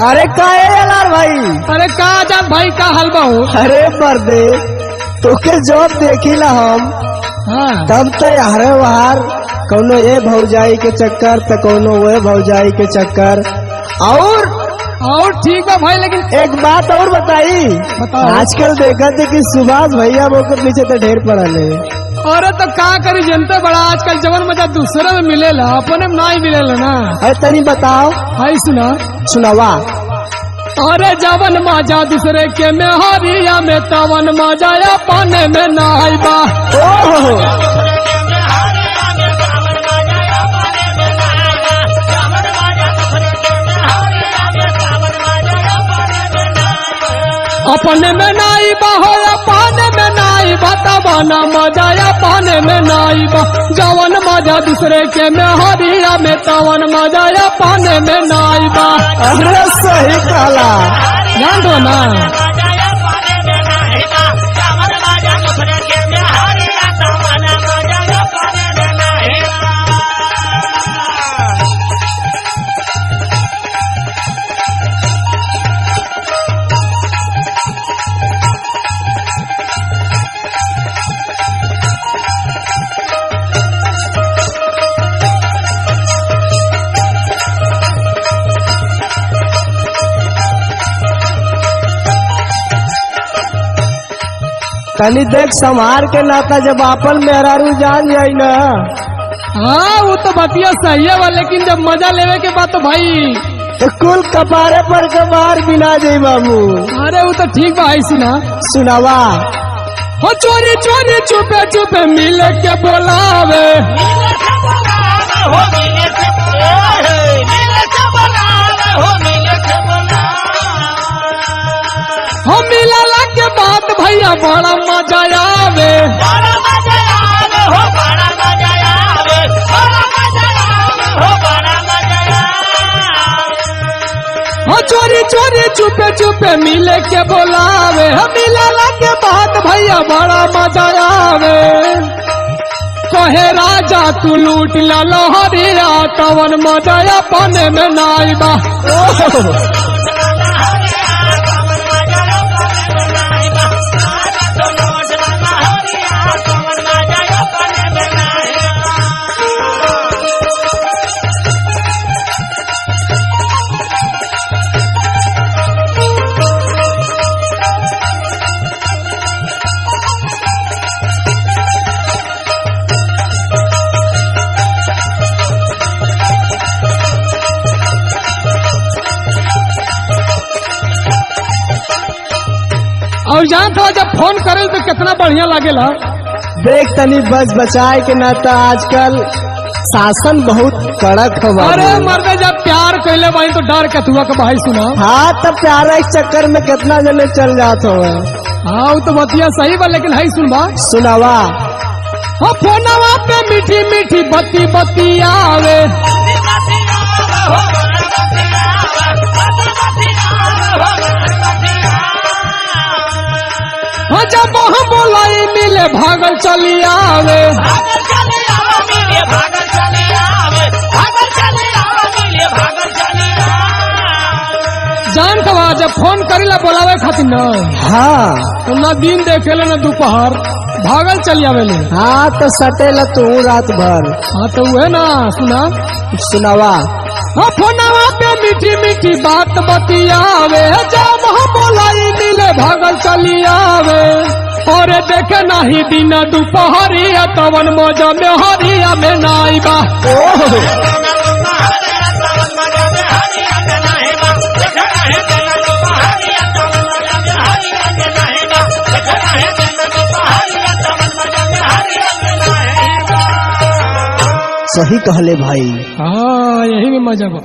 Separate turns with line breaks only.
अरे का है यार भाई?
अरे का आजाद भाई का हाल बा हो?
अरे मर्दे तोके जब देखिला हम
हाँ
तब तो यार बाहर कौनो ये भौजाई के चक्कर तो कौनो वो भौजाई के चक्कर। और
ठीक है भाई, लेकिन
एक बात और बताई,
बताओ।
आजकल देखा थे कि सुभाष भैया वो के पीछे तो ढेर पड़ल है।
अरे तो का करी जनता बड़ा आजकल जवन मजा दूसरे में मिलेला, अपने में नहीं मिलेला ना।
अरे तनी बताओ।
भाई सुना
सुनावा।
अरे जवन मजा दूसरे के में हरिया में तवन मजा अपने में नहीं बा।
ओह
अपने में नहीं बा हो अपने में नहीं बा, तवन मजा अपने में नहीं बा। जवन मजा दूसरे के में हरिया में तवन मजा अपने में नहीं बा।
अरे सही कहला,
ध्यान दो ना।
तनी देख संभार के नाता जब आपन मेहरारू जान जाई ना।
हाँ वो तो बतिया सही है बा, लेकिन जब मजा लेवे के बाद तो भाई
तो कुल कपारे पर कबार बिना जाई बाबू।
अरे वो तो ठीक बा। ऐसी ना
सुनावा।
हो चोरी चोरी चुपे चुपे मिल के बोलावे, हम मिला के बात भैया बड़ा मजा आवे। हो चोरी चोरी चुपे चुपे मिले के बोलावे, हम मिला के बात भैया बड़ा मजा आवे। कहे राजा तू लूट ला लोहरिया तवन मजा अपने में नाई बा। और जान था जब फोन करे तो कितना बढ़िया लागेला।
देख तनी बच बचाए के नाता आजकल शासन बहुत कड़क है।
अरे मर्दे जब प्यार कैले भाई तो डर के तुआ के भाई सुना।
हाँ तब प्यारा इस चक्कर में कितना जने चल जात हो।
हाँ वो तो बतिया सही बा, लेकिन है सुनबा।
सुनावा।
हो फोनवा पे मीठी मीठी बत्ती बत्ती आवे, हो जब हम बोलाई मिले भागल चली आवे। जान कवा जब फोन करीला बोलावे खातिर न,
हाँ
तो न दिन देखेले न दोपहर, भागल चली आवेले।
हाँ तो सटेला तू रात भर।
हाँ तो वह ना सुना।
सुनावा।
हाँ फोनवा पे मीठी मीठी बात बतियावे, जब हम बोलाई मिले भागल चली आवे। और देखे नहीं दिन दोपहरिया तवन मौजा में हरिया में नाई बा।
सही कहले भाई।
हाँ यही में मजा बा।